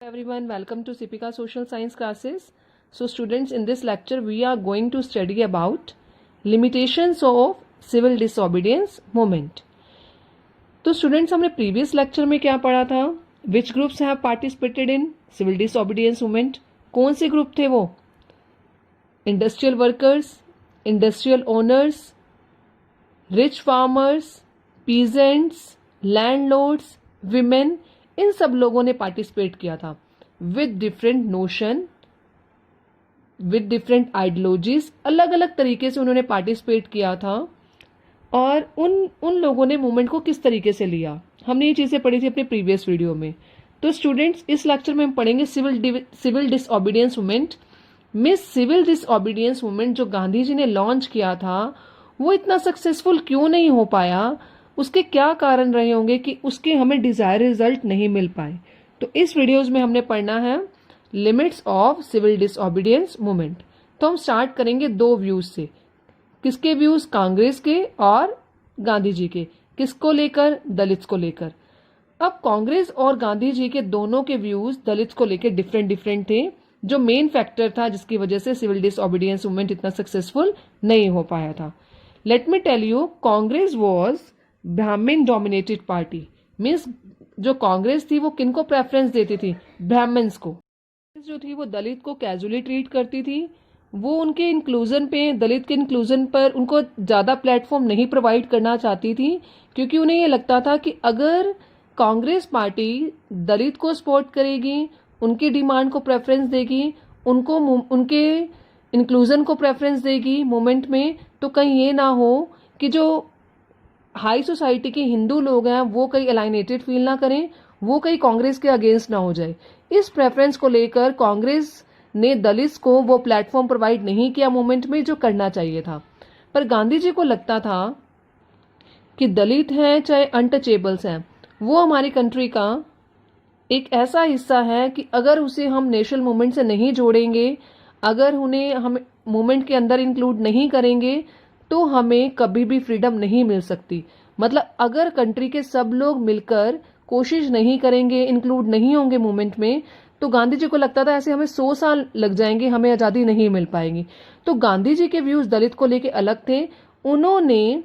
Everyone, welcome to Sipika Social Science classes. So students, in this lecture we are going to study about limitations of civil disobedience movement. तो students, हमने previous lecture में क्या पढ़ा था? Which groups have participated in civil disobedience movement? कौन से group थे वो? Industrial workers, industrial owners, rich farmers, peasants, landlords, women, इन सब लोगों ने पार्टिसिपेट किया था with different notion, with different ideologies. अलग अलग तरीके से उन्होंने पार्टिसिपेट किया था और उन लोगों ने मूवमेंट को किस तरीके से लिया, हमने ये चीजें पढ़ी थी अपने प्रीवियस वीडियो में। तो स्टूडेंट्स, इस लेक्चर में हम पढ़ेंगे सिविल डिसओबीडियंस मूवमेंट। मिस सिविल डिसओबीडियंस मूवमेंट जो गांधी जी ने लॉन्च किया था वो इतना सक्सेसफुल क्यों नहीं हो पाया, उसके क्या कारण रहे होंगे कि उसके हमें डिजायर रिजल्ट नहीं मिल पाए। तो इस वीडियोज में हमने पढ़ना है limits of civil disobedience movement. तो हम स्टार्ट करेंगे दो व्यूज से। किसके व्यूज? कांग्रेस के और गांधी जी के। किसको लेकर? दलित्स को लेकर। अब कांग्रेस और गांधी जी के दोनों के व्यूज दलित्स को लेकर डिफरेंट थे, जो मेन फैक्टर था जिसकी वजह से सिविल डिसओबीडियंस मूवमेंट इतना सक्सेसफुल नहीं हो पाया था। Let me tell you, Congress was Brahmin dominated party. Means जो कांग्रेस थी वो किनको प्रेफरेंस देती थी? ब्राह्मण्स को। जो थी वो दलित को कैजुअली ट्रीट करती थी। वो उनके इंक्लूजन पे, दलित के इंक्लूजन पर उनको ज्यादा प्लेटफॉर्म नहीं प्रोवाइड करना चाहती थी, क्योंकि उन्हें ये लगता था कि अगर कांग्रेस पार्टी दलित को सपोर्ट करेगी, उनकी डिमांड को प्रेफरेंस देगी, उनको उनके इंक्लूजन को प्रेफरेंस देगी मूवमेंट में, तो कहीं ये ना हो कि जो हाई सोसाइटी के हिंदू लोग हैं वो कहीं अलाइनेटेड फील ना करें, वो कहीं कांग्रेस के अगेंस्ट ना हो जाए। इस प्रेफरेंस को लेकर कांग्रेस ने दलित्स को वो प्लेटफॉर्म प्रोवाइड नहीं किया मूवमेंट में जो करना चाहिए था। पर गांधी जी को लगता था कि दलित हैं चाहे अनटचेबल्स हैं, वो हमारी कंट्री का एक ऐसा हिस्सा है कि अगर उसे हम नेशनल मूवमेंट से नहीं जोड़ेंगे, अगर उन्हें हम मूवमेंट के अंदर इंक्लूड नहीं करेंगे, तो हमें कभी भी फ्रीडम नहीं मिल सकती। मतलब अगर कंट्री के सब लोग मिलकर कोशिश नहीं करेंगे, इंक्लूड नहीं होंगे मूवमेंट में, तो गांधी जी को लगता था ऐसे हमें 100 साल लग जाएंगे, हमें आजादी नहीं मिल पाएगी। तो गांधी जी के व्यूज दलित को लेके अलग थे। उन्होंने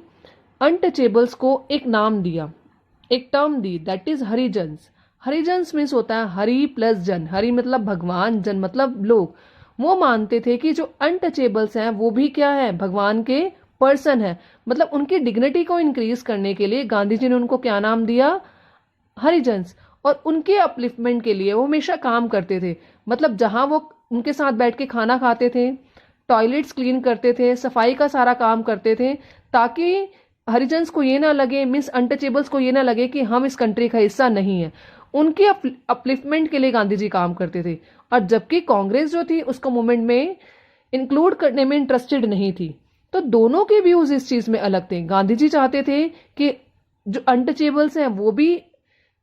अनटचेबल्स को एक नाम दिया, एक term the, that is Harijans. Harijans means होता है हरि प्लस जन। हरि मतलब भगवान, जन मतलब लोग। वो मानते थे कि जो अनटचेबल्स हैं वो भी क्या है? भगवान के पर्सन है। मतलब उनकी डिग्निटी को इंक्रीज करने के लिए गांधी जी ने उनको क्या नाम दिया? हरिजन्स। और उनके अपलिफ्टमेंट के लिए वो हमेशा काम करते थे। मतलब जहां वो उनके साथ बैठ के खाना खाते थे, टॉयलेट्स क्लीन करते थे, सफाई का सारा काम करते थे, ताकि हरिजन्स को ये ना लगे, मीन्स अनटचेबल्स को ये ना लगे कि हम इस कंट्री का हिस्सा नहीं है। उनके अपलिफ्टमेंट के लिए गांधी जी काम करते थे। और जबकि कांग्रेस जो थी उसको मूवमेंट में इंक्लूड करने में इंटरेस्टेड नहीं थी। तो दोनों के व्यूज इस चीज में अलग थे। गांधी जी चाहते थे कि जो अनटचेबल्स हैं वो भी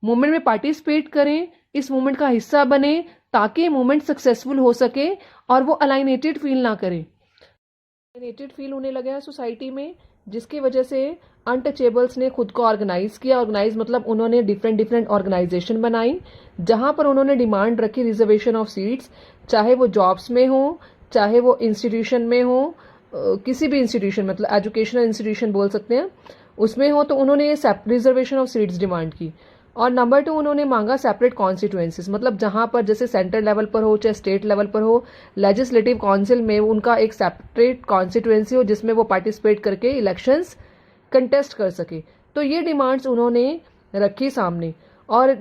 मूवमेंट में पार्टिसिपेट करें, इस मूवमेंट का हिस्सा बने, ताकि मूवमेंट सक्सेसफुल हो सके और वो अलाइनेटेड फील ना करें। अलाइनेटेड फील होने लगा है सोसाइटी में, जिसकी वजह से अनटचेबल्स ने खुद को ऑर्गेनाइज किया। ऑर्गेनाइज मतलब उन्होंने डिफरेंट ऑर्गेनाइजेशन बनाई, जहां पर उन्होंने डिमांड रखी रिजर्वेशन ऑफ सीट्स, चाहे वो जॉब्स में हो, चाहे वो इंस्टीट्यूशन में हो, किसी भी इंस्टीट्यूशन, मतलब एजुकेशनल इंस्टीट्यूशन बोल सकते हैं, उसमें हो, तो उन्होंने रिजर्वेशन ऑफ सीट्स डिमांड की। और नंबर 2 उन्होंने मांगा सेपरेट कॉन्स्टिट्यूएंसीज। मतलब जहां पर जैसे सेंट्रल लेवल पर हो चाहे स्टेट लेवल पर हो, लेजिस्लेटिव काउंसिल में उनका एक सेपरेट कॉन्स्टिट्यूएंसी हो जिसमें वो पार्टिसिपेट करके इलेक्शंस कंटेस्ट कर सके। तो ये डिमांड्स उन्होंने रखी सामने। और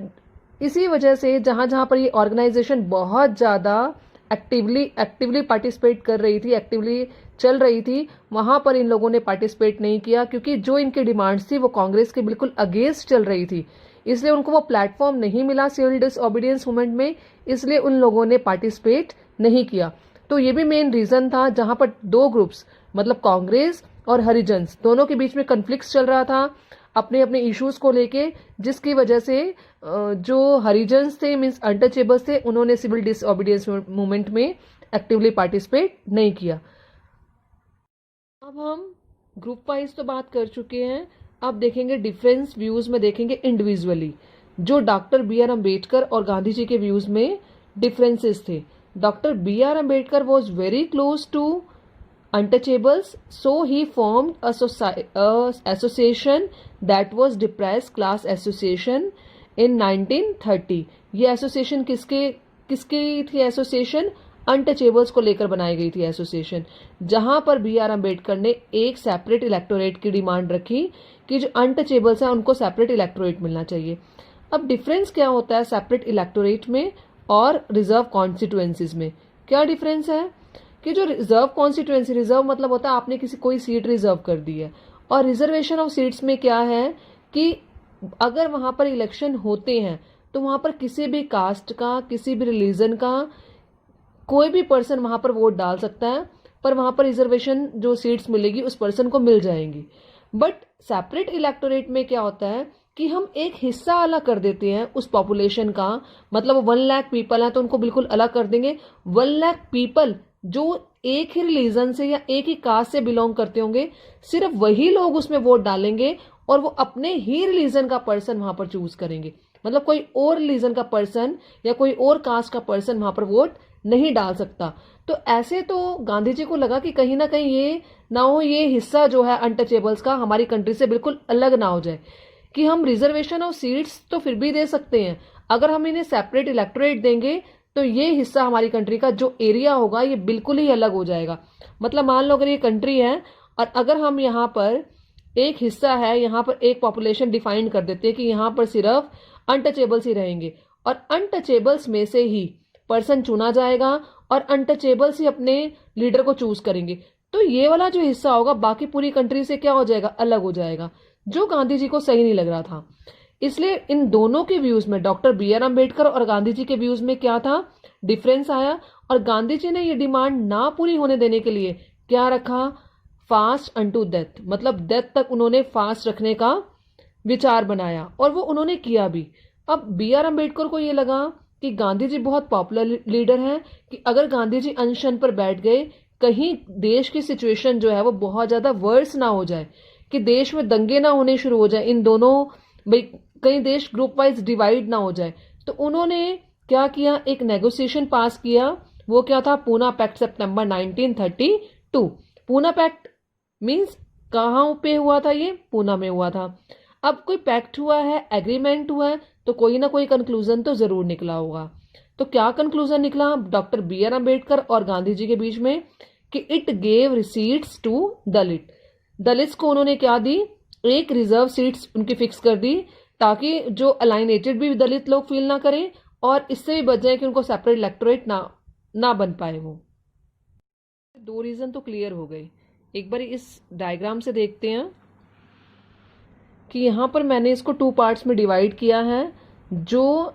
इसी वजह से जहां जहां पर ये ऑर्गेनाइजेशन बहुत ज्यादा एक्टिवली पार्टिसिपेट कर रही थी, एक्टिवली चल रही थी, वहां पर इन लोगों ने पार्टिसिपेट नहीं किया, क्योंकि जो इनकी डिमांड्स थी वो कांग्रेस के बिल्कुल अगेंस्ट चल रही थी। इसलिए उनको वो प्लेटफॉर्म नहीं मिला सिविल डिसओबीडियंस मूवमेंट में, इसलिए उन लोगों ने पार्टिसिपेट नहीं किया। तो ये भी मेन रीजन था जहां पर दो ग्रुप्स, मतलब कांग्रेस और हरिजन्स, दोनों के बीच में कन्फ्लिक्ट चल रहा था अपने अपने इश्यूज को लेके, जिसकी वजह से जो हरिजन्स थे, मीन्स अनटचेबल्स थे, उन्होंने सिविल डिसओबीडियंस मूवमेंट में एक्टिवली पार्टिसिपेट नहीं किया। अब हम ग्रुप वाइज तो बात कर चुके हैं, अब देखेंगे डिफरेंस व्यूज में, देखेंगे इंडिविजुअली। जो डॉक्टर बी आर अम्बेडकर और गांधी जी के व्यूज में डिफरेंसेस थे। Doctor B R Ambedkar was very close to untouchables, so he formed association that was depressed class association in 1930। ये एसोसिएशन किसकी थी? एसोसिएशन अनटचेबल्स को लेकर बनाई गई थी एसोसिएशन, जहां पर बी आर अम्बेडकर ने एक सेपरेट इलेक्टोरेट की डिमांड रखी कि जो अनटचेबल्स हैं उनको सेपरेट इलेक्टोरेट मिलना चाहिए। अब डिफरेंस क्या होता है सेपरेट इलेक्टोरेट में और रिजर्व कॉन्स्टिट्यूएंसीज में? क्या डिफरेंस है कि जो रिजर्व कॉन्स्टिट्यूएंसी, रिजर्व मतलब होता है आपने कोई सीट रिजर्व कर दी है, और रिजर्वेशन ऑफ सीट्स में क्या है कि अगर वहां पर इलेक्शन होते हैं तो वहां पर किसी भी कास्ट का, किसी भी रिलीजन का कोई भी पर्सन वहां पर वोट डाल सकता है, पर वहां पर रिजर्वेशन जो सीट्स मिलेगी उस पर्सन को मिल जाएंगी। बट सेपरेट इलेक्टोरेट में क्या होता है कि हम एक हिस्सा अलग कर देते हैं उस पॉपुलेशन का, मतलब 1 लाख पीपल हैं तो उनको बिल्कुल अलग कर देंगे। 1 लाख पीपल जो एक ही रिलीजन से या एक ही कास्ट से बिलोंग करते होंगे, सिर्फ वही लोग उसमें वोट डालेंगे और वो अपने ही रिलीजन का पर्सन वहां पर चूज करेंगे। मतलब कोई और रिलीजन का पर्सन या कोई और कास्ट का पर्सन वहां पर वोट नहीं डाल सकता। तो ऐसे तो गांधी जी को लगा कि कहीं ना कहीं ये ना हो, ये हिस्सा जो है अनटचेबल्स का हमारी कंट्री से बिल्कुल अलग ना हो जाए, कि हम रिजर्वेशन ऑफ सीट्स तो फिर भी दे सकते हैं, अगर हम इन्हें सेपरेट इलेक्टोरेट देंगे तो ये हिस्सा हमारी कंट्री का जो एरिया होगा ये बिल्कुल ही अलग हो जाएगा। मतलब मान लो अगर ये कंट्री है और अगर हम यहाँ पर एक हिस्सा है, यहाँ पर एक पॉपुलेशन डिफाइन कर देते हैं कि यहाँ पर सिर्फ अनटचेबल्स ही रहेंगे और अनटचेबल्स में से ही पर्सन चुना जाएगा और अनटचेबल्स ही अपने लीडर को चूज करेंगे, तो ये वाला जो हिस्सा होगा बाकी पूरी कंट्री से क्या हो जाएगा? अलग हो जाएगा, जो गांधी जी को सही नहीं लग रहा था। इसलिए इन दोनों के व्यूज में, डॉक्टर बी आर अम्बेडकर और गांधी जी के व्यूज में क्या था? डिफरेंस आया। और गांधी जी ने ये डिमांड ना पूरी होने देने के लिए क्या रखा? फास्ट अनटू डेथ, मतलब डेथ तक उन्होंने फास्ट रखने का विचार बनाया और वो उन्होंने किया भी। अब बी आर अम्बेडकर को ये लगा कि गांधी जी बहुत पॉपुलर लीडर हैं, कि अगर गांधी जी अनशन पर बैठ गए, कहीं देश की सिचुएशन जो है वो बहुत ज्यादा वर्स ना हो जाए, कि देश में दंगे ना होने शुरू हो जाए, इन दोनों भाई कहीं देश ग्रुप वाइज डिवाइड ना हो जाए। तो उन्होंने क्या किया? एक नेगोशिएशन पास किया। वो क्या था? पूना पैक्ट, सितंबर 1932। पूना पैक्ट मींस कहाँ पे हुआ था? ये पूना में हुआ था। अब कोई पैक्ट हुआ है, एग्रीमेंट हुआ है, तो कोई ना कोई कंक्लूजन तो जरूर निकला होगा। तो क्या कंक्लूजन निकला डॉक्टर बी आर अम्बेडकर और गांधी जी के बीच में? कि it gave receipts to Dalits को उन्होंने क्या दी? एक रिजर्व सीट्स उनकी फिक्स कर दी, ताकि जो अलाइनेटेड भी दलित लोग फील ना करें और इससे भी बच जाए कि उनको सेपरेट इलेक्टोरेट ना बन पाए। वो 2 रीजन तो क्लियर हो गए। एक बार इस डायग्राम से देखते हैं कि यहां पर मैंने इसको 2 पार्ट्स में डिवाइड किया है। जो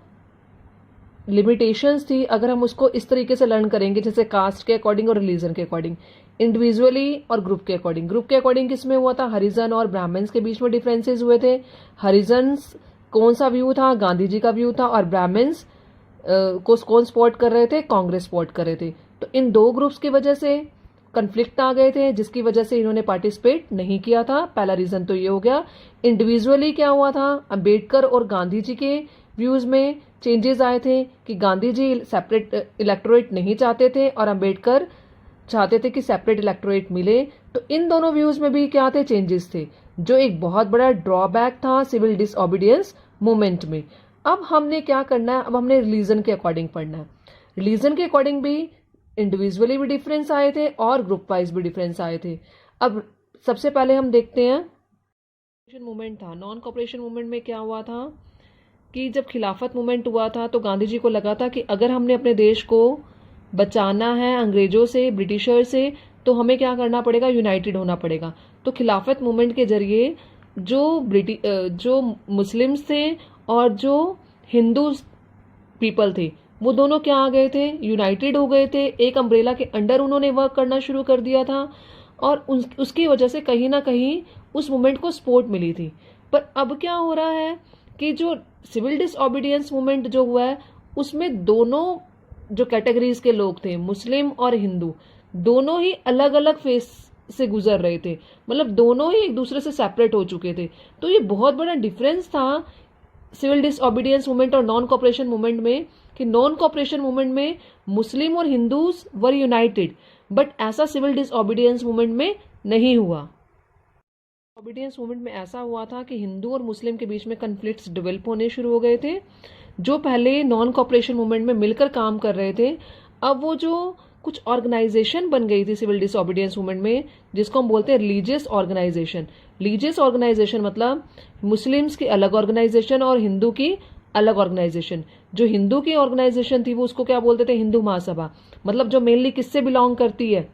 लिमिटेशंस थी, अगर हम उसको इस तरीके से लर्न करेंगे, जैसे कास्ट के अकॉर्डिंग और रिलीजन के अकॉर्डिंग, इंडिविजुअली और ग्रुप के अकॉर्डिंग। ग्रुप के अकॉर्डिंग किसमें हुआ था? हरिजन और ब्राह्मण्स के बीच में डिफरेंसेस हुए थे। हरिजन्स कौन सा व्यू था? गांधी जी का व्यू था। और ब्राह्मण्स को कौन सपोर्ट कर रहे थे? कांग्रेस सपोर्ट कर रहे थे। तो इन 2 ग्रुप्स की वजह से कंफ्लिक्ट आ गए थे, जिसकी वजह से इन्होंने पार्टिसिपेट नहीं किया था। पहला रीजन तो ये हो गया। इंडिविजुअली क्या हुआ था? अंबेडकर और गांधी जी के व्यूज में चेंजेस आए थे कि गांधी जी सेपरेट इलेक्टोरेट नहीं चाहते थे और अंबेडकर चाहते थे कि सेपरेट इलेक्टोरेट मिले। तो इन दोनों व्यूज में भी क्या थे? चेंजेस थे, जो एक बहुत बड़ा ड्रॉबैक था सिविल डिसओबीडियंस मूवमेंट में। अब हमने क्या करना है? अब हमने रिलीजन के अकॉर्डिंग पढ़ना है। रिलीजन के अकॉर्डिंग भी इंडिविजुअली भी डिफरेंस आए थे और ग्रुप वाइज भी डिफरेंस आए थे। अब सबसे पहले हम देखते हैं मूवमेंट था। नॉन कॉपरेशन मूवमेंट में क्या हुआ था कि जब खिलाफत मूवमेंट हुआ था तो गांधी जी को लगा था कि अगर हमने अपने देश को बचाना है अंग्रेजों से, ब्रिटिशर से, तो हमें क्या करना पड़ेगा? यूनाइटेड होना पड़ेगा। तो खिलाफत मूवमेंट के जरिए जो मुस्लिम्स थे और जो हिंदू पीपल थे, वो दोनों क्या आ गए थे? यूनाइटेड हो गए थे। एक अम्ब्रेला के अंडर उन्होंने वर्क करना शुरू कर दिया था और उसकी वजह से कहीं ना कहीं उस मूवमेंट को सपोर्ट मिली थी। पर अब क्या हो रहा है कि जो सिविल डिसओबीडियंस मूवमेंट जो हुआ है, उसमें दोनों जो कैटेगरीज के लोग थे, मुस्लिम और हिंदू, दोनों ही अलग अलग फेस से गुजर रहे थे। मतलब दोनों ही एक दूसरे से सेपरेट हो चुके थे। तो ये बहुत बड़ा डिफरेंस था सिविल डिसओबीडियंस मूवमेंट और नॉन कॉपरेशन मूवमेंट में कि नॉन कॉपरेशन मूवमेंट में मुस्लिम और हिंदूज वर यूनाइटेड, बट ऐसा सिविल डिसओबीडियंस मूवमेंट में नहीं हुआ। डिसओबीडियंस मूवमेंट में ऐसा हुआ था कि हिंदू और मुस्लिम के बीच में कन्फ्लिक्ट्स डेवलप होने शुरू हो गए थे। जो पहले नॉन कॉपरेशन मूवमेंट में मिलकर काम कर रहे थे, अब वो जो कुछ ऑर्गेनाइजेशन बन गई थी सिविल डिसओबीडियंस मूवमेंट में, जिसको हम बोलते हैं रिलीजियस ऑर्गेनाइजेशन। रिलीजियस ऑर्गेनाइजेशन मतलब मुस्लिम्स की अलग ऑर्गेनाइजेशन और हिंदू की अलग ऑर्गेनाइजेशन। जो हिंदू की ऑर्गेनाइजेशन थी वो उसको क्या बोलते थे, हिंदू महासभा, मतलब जो मेनली किससे बिलोंग करती है,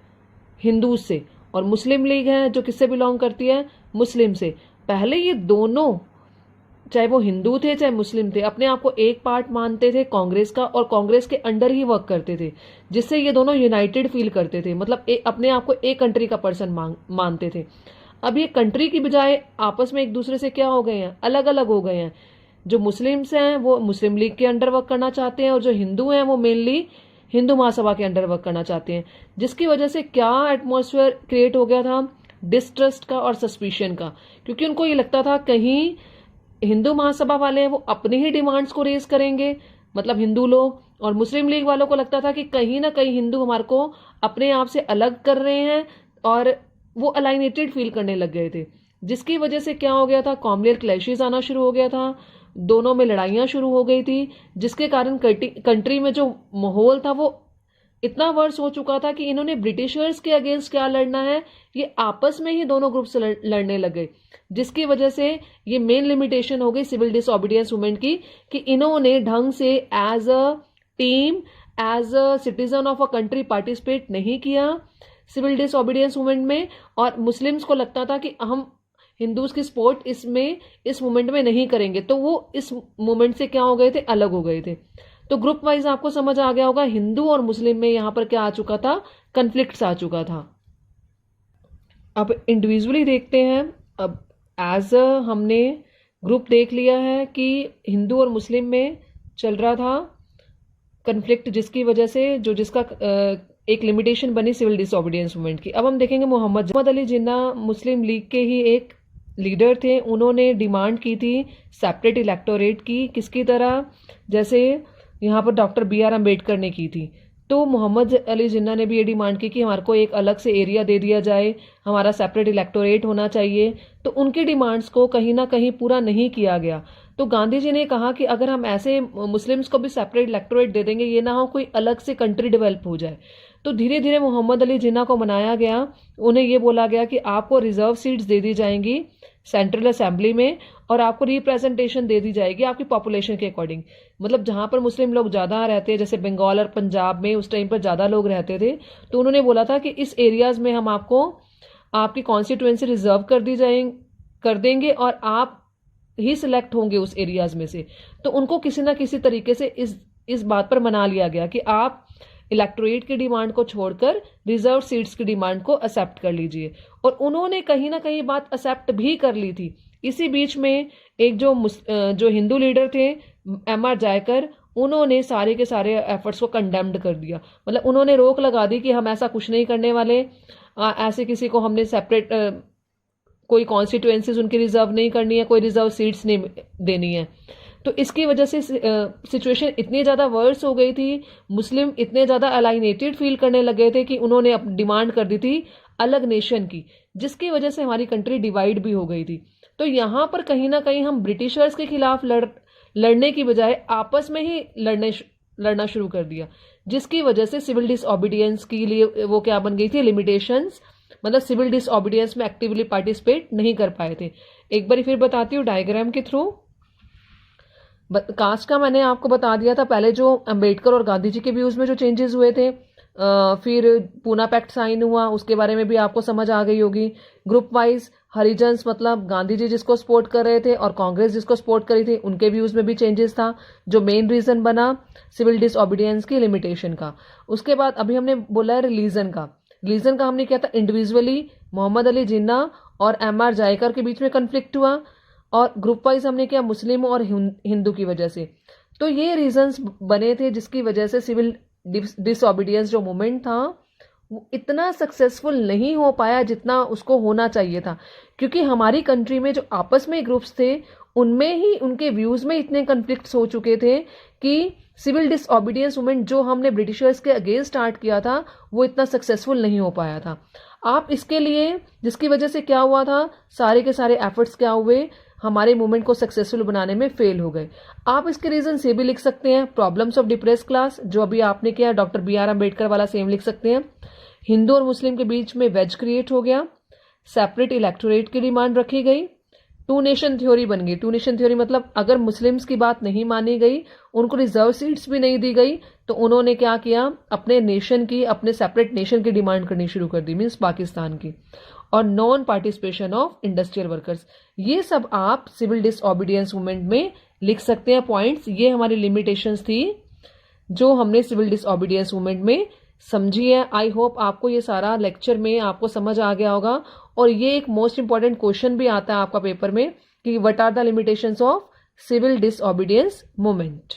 हिंदू से। और मुस्लिम लीग है जो किससे बिलोंग करती है, मुस्लिम से। पहले ये दोनों, चाहे वो हिंदू थे चाहे मुस्लिम थे, अपने आप को एक पार्ट मानते थे कांग्रेस का और कांग्रेस के अंडर ही वर्क करते थे, जिससे ये दोनों यूनाइटेड फील करते थे, मतलब अपने आप को एक कंट्री का पर्सन मानते थे। अब ये कंट्री की बजाय आपस में एक दूसरे से क्या हो गए हैं, अलग अलग हो गए हैं। जो मुस्लिम्स हैं वो मुस्लिम लीग के अंडर वर्क करना चाहते हैं और जो हिंदू हैं वो मेनली हिंदू महासभा के अंडर वर्क करना चाहते हैं, जिसकी वजह से क्या एटमॉस्फेयर क्रिएट हो गया था, डिस्ट्रस्ट का और सस्पिशन का। क्योंकि उनको ये लगता था कहीं हिंदू महासभा वाले हैं वो अपनी ही डिमांड्स को रेज करेंगे, मतलब हिंदू लोग, और मुस्लिम लीग वालों को लगता था कि कहीं ना कहीं हिंदू हमारे को अपने आप से अलग कर रहे हैं, और वो अलाइनेटेड फील करने लग गए थे। जिसकी वजह से क्या हो गया था, कॉम्युनल क्लैशेस आना शुरू हो गया था, दोनों में लड़ाइयां शुरू हो गई थी, जिसके कारण कंट्री में जो माहौल था वो इतना वर्स हो चुका था कि इन्होंने ब्रिटिशर्स के अगेंस्ट क्या लड़ना है, ये आपस में ही दोनों ग्रुप से लड़ने लगे। जिसकी वजह से ये मेन लिमिटेशन हो गई सिविल डिसओबीडियंस मूवमेंट की, कि इन्होंने ढंग से as a team, as a citizen of a country participate नहीं किया सिविल डिसओबीडियंस मूवमेंट में। और मुस्लिम्स को लगता था कि हम हिंदूज की सपोर्ट इस मूवमेंट में नहीं करेंगे, तो वो इस मूवमेंट से क्या हो गए थे, अलग हो गए थे। तो ग्रुप वाइज आपको समझ आ गया होगा, हिंदू और मुस्लिम में यहां पर क्या आ चुका था, कन्फ्लिक्ट्स आ चुका था। अब इंडिविजुअली देखते हैं। अब एज अ हमने ग्रुप देख लिया है कि हिंदू और मुस्लिम में चल रहा था कन्फ्लिक्ट, जिसकी वजह से जिसका एक लिमिटेशन बनी सिविल डिसओबीडियंस मूवमेंट की। अब हम देखेंगे मोहम्मद अली जिन्ना मुस्लिम लीग के ही एक लीडर थे। उन्होंने डिमांड की थी सेपरेट इलेक्टोरेट की, किसकी तरह, जैसे यहाँ पर डॉक्टर बी आर अम्बेडकर ने की थी। तो मोहम्मद अली जिन्ना ने भी ये डिमांड की कि हमारे को एक अलग से एरिया दे दिया जाए, हमारा सेपरेट इलेक्टोरेट होना चाहिए। तो उनकी डिमांड्स को कहीं ना कहीं पूरा नहीं किया गया। तो गांधी जी ने कहा कि अगर हम ऐसे मुस्लिम्स को भी सेपरेट इलेक्टोरेट दे देंगे, ये ना हो कोई अलग से कंट्री डेवलप हो जाए। तो धीरे धीरे मोहम्मद अली जिन्ना को मनाया गया। उन्हें ये बोला गया कि आपको रिजर्व सीट्स दे दी जाएंगी सेंट्रल असेंबली में, और आपको रिप्रेजेंटेशन दे दी जाएगी आपकी पॉपुलेशन के अकॉर्डिंग। मतलब जहां पर मुस्लिम लोग ज़्यादा रहते हैं, जैसे बंगाल और पंजाब में उस टाइम पर ज़्यादा लोग रहते थे, तो उन्होंने बोला था कि इस एरियाज में हम आपको आपकी कॉन्स्टिट्यूएंसी रिजर्व कर देंगे और आप ही सिलेक्ट होंगे उस एरियाज में से। तो उनको किसी ना किसी तरीके से इस बात पर मना लिया गया कि आप इलेक्टोरेट की डिमांड को छोड़कर रिजर्व सीट्स की डिमांड को एक्सेप्ट कर लीजिए। और उन्होंने कहीं ना कहीं बात एक्सेप्ट भी कर ली थी। इसी बीच में एक जो हिंदू लीडर थे एम.आर. जायकर, उन्होंने सारे के सारे एफर्ट्स को कंडेम्ड कर दिया। मतलब उन्होंने रोक लगा दी कि हम ऐसा कुछ नहीं करने वाले, ऐसे किसी को हमने सेपरेट कोई कॉन्स्टिट्यूएंसीज उनकी रिजर्व नहीं करनी है, कोई रिजर्व सीट्स नहीं देनी है। तो इसकी वजह से सिचुएशन इतनी ज़्यादा वर्स हो गई थी, मुस्लिम इतने ज़्यादा अलाइनेटेड फील करने लगे थे कि उन्होंने डिमांड कर दी थी अलग नेशन की, जिसकी वजह से हमारी कंट्री डिवाइड भी हो गई थी। तो यहाँ पर कहीं ना कहीं हम ब्रिटिशर्स के खिलाफ लड़ने की बजाय आपस में ही लड़ना शुरू कर दिया, जिसकी वजह से सिविल डिसओबीडियंस के लिए वो क्या बन गई थी, लिमिटेशंस। मतलब सिविल डिसओबीडियंस में एक्टिवली पार्टिसिपेट नहीं कर पाए थे। एक बार फिर बताती हूँ डायग्राम के थ्रू। कास्ट का मैंने आपको बता दिया था पहले, जो अंबेडकर और गांधी जी के व्यूज में जो चेंजेस हुए थे। फिर पूना पैक्ट साइन हुआ, उसके बारे में भी आपको समझ आ गई होगी। ग्रुप वाइज हरिजन्स, मतलब गांधी जी जिसको सपोर्ट कर रहे थे और कांग्रेस जिसको सपोर्ट करी थी, उनके व्यूज में भी चेंजेस था, जो मेन रीजन बना सिविल डिसओबीडियंस की लिमिटेशन का। उसके बाद अभी हमने बोला है रिलीजन का हमने किया था इंडिविजुअली मोहम्मद अली जिन्ना और एम.आर. जायकर के बीच में कन्फ्लिक्ट हुआ, और ग्रुप वाइज हमने किया मुस्लिम और हिंदू की वजह से। तो ये रीजंस बने थे जिसकी वजह से सिविल डिसओबीडियंस जो मूवमेंट था वो इतना सक्सेसफुल नहीं हो पाया जितना उसको होना चाहिए था। क्योंकि हमारी कंट्री में जो आपस में ग्रुप्स थे उनमें ही उनके व्यूज में इतने कन्फ्लिक्ट्स हो चुके थे कि सिविल डिसओबीडियंस मूवमेंट जो हमने ब्रिटिशर्स के अगेंस्ट स्टार्ट किया था वो इतना सक्सेसफुल नहीं हो पाया था। आप इसके लिए, जिसकी वजह से क्या हुआ था, सारे के सारे एफर्ट्स क्या हुए, हमारे मूवमेंट को सक्सेसफुल बनाने में फेल हो गए। आप इसके रीजन से भी लिख सकते हैं, प्रॉब्लम्स ऑफ डिप्रेस क्लास जो अभी आपने किया, डॉक्टर BR अम्बेडकर वाला सेम लिख सकते हैं। हिंदू और मुस्लिम के बीच में वेज क्रिएट हो गया, सेपरेट इलेक्टोरेट की डिमांड रखी गई, टू नेशन थ्योरी बन गई। टू नेशन थ्योरी मतलब अगर मुस्लिम्स की बात नहीं मानी गई, उनको रिजर्व सीट्स भी नहीं दी गई, तो उन्होंने क्या किया, अपने नेशन की, अपने सेपरेट नेशन की डिमांड करनी शुरू कर दी, मीन्स पाकिस्तान की। और non participation of industrial workers, ये सब आप सिविल डिसओबीडियंस मूवमेंट में लिख सकते हैं पॉइंट्स। ये हमारी लिमिटेशंस थी जो हमने सिविल डिसओबीडियंस मूवमेंट में समझी है। आई होप आपको ये सारा लेक्चर में आपको समझ आ गया होगा। और ये एक मोस्ट इंपॉर्टेंट क्वेश्चन भी आता है आपका पेपर में कि what are the limitations of civil disobedience movement.